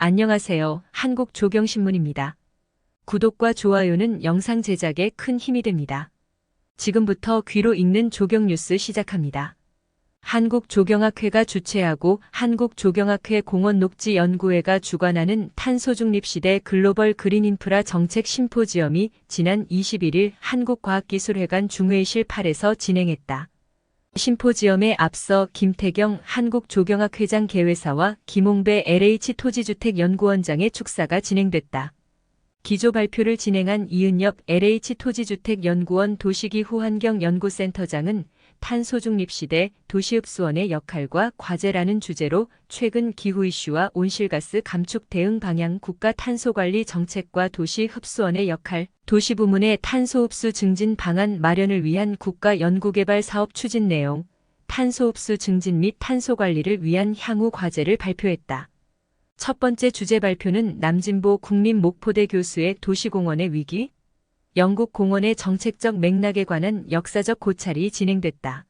안녕하세요. 한국조경신문입니다. 구독과 좋아요는 영상 제작에 큰 힘이 됩니다. 지금부터 귀로 읽는 조경뉴스 시작합니다. 한국조경학회가 주최하고 한국조경학회 공원녹지연구회가 주관하는 탄소중립시대 글로벌 그린인프라 정책 심포지엄이 지난 21일 한국과학기술회관 중회의실 8에서 진행했다. 심포지엄에 앞서 김태경 한국조경학회장 개회사와 김홍배 LH토지주택연구원장의 축사가 진행됐다. 기조 발표를 진행한 이은엽 LH토지주택연구원 도시기후환경연구센터장은 탄소중립시대 도시흡수원의 역할과 과제라는 주제로 최근 기후 이슈와 온실가스 감축 대응 방향 국가 탄소관리 정책과 도시흡수원의 역할, 도시부문의 탄소흡수 증진 방안 마련을 위한 국가 연구개발 사업 추진 내용, 탄소흡수 증진 및 탄소관리를 위한 향후 과제를 발표했다. 첫 번째 주제 발표는 남진보 국립목포대 교수의 도시공원의 위기, 영국 공원의 정책적 맥락에 관한 역사적 고찰이 진행됐다.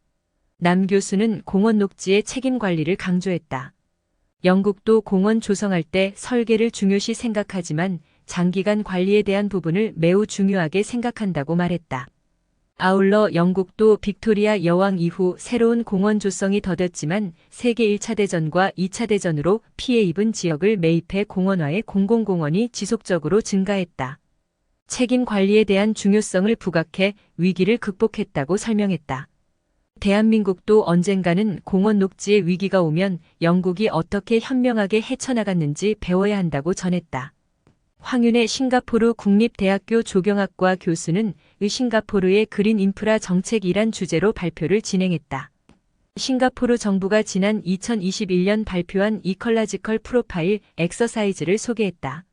남 교수는 공원 녹지의 책임 관리를 강조했다. 영국도 공원 조성할 때 설계를 중요시 생각하지만 장기간 관리에 대한 부분을 매우 중요하게 생각한다고 말했다. 아울러 영국도 빅토리아 여왕 이후 새로운 공원 조성이 더뎠지만 세계 1차 대전과 2차 대전으로 피해 입은 지역을 매입해 공원화해 공공공원이 지속적으로 증가했다. 책임 관리에 대한 중요성을 부각해 위기를 극복했다고 설명했다. 대한민국도 언젠가는 공원 녹지의 위기가 오면 영국이 어떻게 현명하게 헤쳐나갔는지 배워야 한다고 전했다. 황윤의 싱가포르 국립대학교 조경학과 교수는 싱가포르의 그린 인프라 정책이란 주제로 발표를 진행했다. 싱가포르 정부가 지난 2021년 발표한 이컬라지컬 프로파일 엑서사이즈를 소개했다.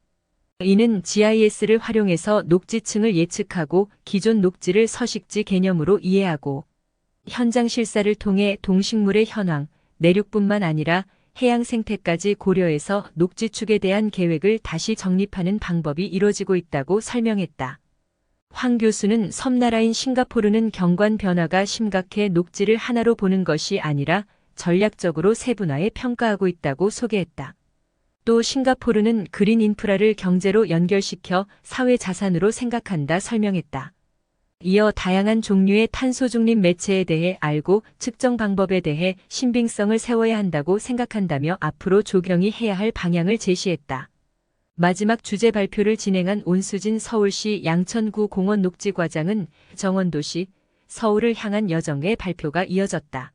이는 GIS를 활용해서 녹지층을 예측하고 기존 녹지를 서식지 개념으로 이해하고 현장 실사를 통해 동식물의 현황, 내륙뿐만 아니라 해양 생태까지 고려해서 녹지축에 대한 계획을 다시 정립하는 방법이 이뤄지고 있다고 설명했다. 황 교수는 섬나라인 싱가포르는 경관 변화가 심각해 녹지를 하나로 보는 것이 아니라 전략적으로 세분화해 평가하고 있다고 소개했다. 또 싱가포르는 그린 인프라를 경제로 연결시켜 사회 자산으로 생각한다 설명했다. 이어 다양한 종류의 탄소 중립 매체에 대해 알고 측정 방법에 대해 신빙성을 세워야 한다고 생각한다며 앞으로 조경이 해야 할 방향을 제시했다. 마지막 주제 발표를 진행한 온수진 서울시 양천구 공원 녹지과장은 정원도시, 서울을 향한 여정의 발표가 이어졌다.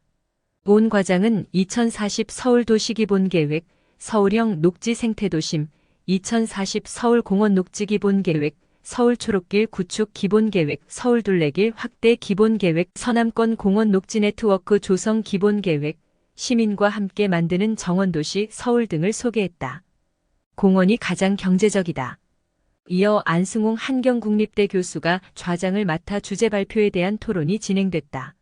온 과장은 2040 서울도시기본계획, 서울형 녹지 생태도심, 2040 서울공원 녹지기본계획, 서울초록길 구축 기본계획, 서울둘레길 확대 기본계획, 서남권 공원 녹지 네트워크 조성 기본계획, 시민과 함께 만드는 정원도시 서울 등을 소개했다. 공원이 가장 경제적이다. 이어 안승홍 한경국립대 교수가 좌장을 맡아 주제 발표에 대한 토론이 진행됐다.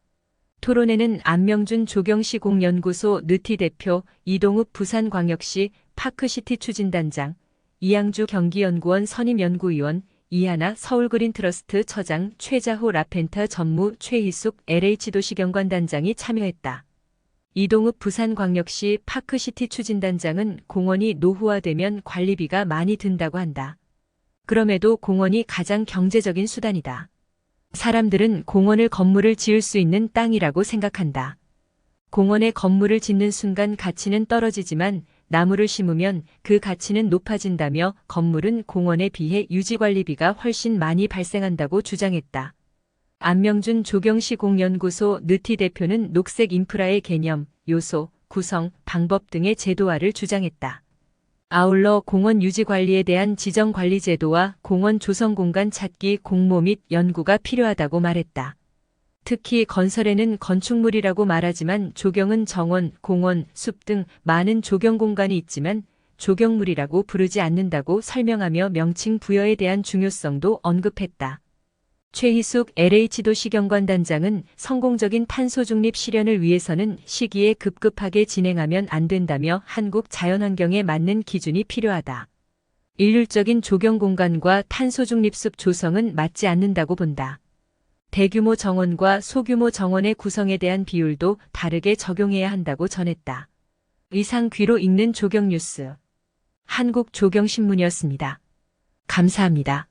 토론회는 안명준 조경시공연구소 느티 대표, 이동욱 부산광역시 파크시티 추진단장, 이양주 경기연구원 선임연구위원, 이하나 서울그린트러스트 처장, 최자호 라펜타 전무, 최희숙 LH도시경관단장이 참여했다. 이동욱 부산광역시 파크시티 추진단장은 공원이 노후화되면 관리비가 많이 든다고 한다. 그럼에도 공원이 가장 경제적인 수단이다. 사람들은 공원을 건물을 지을 수 있는 땅이라고 생각한다. 공원에 건물을 짓는 순간 가치는 떨어지지만 나무를 심으면 그 가치는 높아진다며 건물은 공원에 비해 유지관리비가 훨씬 많이 발생한다고 주장했다. 안명준 조경시공연구소 느티 대표는 녹색 인프라의 개념, 요소, 구성, 방법 등의 제도화를 주장했다. 아울러 공원 유지 관리에 대한 지정 관리 제도와 공원 조성 공간 찾기 공모 및 연구가 필요하다고 말했다. 특히 건설에는 건축물이라고 말하지만 조경은 정원, 공원, 숲 등 많은 조경 공간이 있지만 조경물이라고 부르지 않는다고 설명하며 명칭 부여에 대한 중요성도 언급했다. 최희숙 LH도시경관단장은 성공적인 탄소 중립 실현을 위해서는 시기에 급급하게 진행하면 안 된다며 한국 자연환경에 맞는 기준이 필요하다. 일률적인 조경 공간과 탄소 중립 숲 조성은 맞지 않는다고 본다. 대규모 정원과 소규모 정원의 구성에 대한 비율도 다르게 적용해야 한다고 전했다. 이상 귀로 읽는 조경 뉴스. 한국조경신문이었습니다. 감사합니다.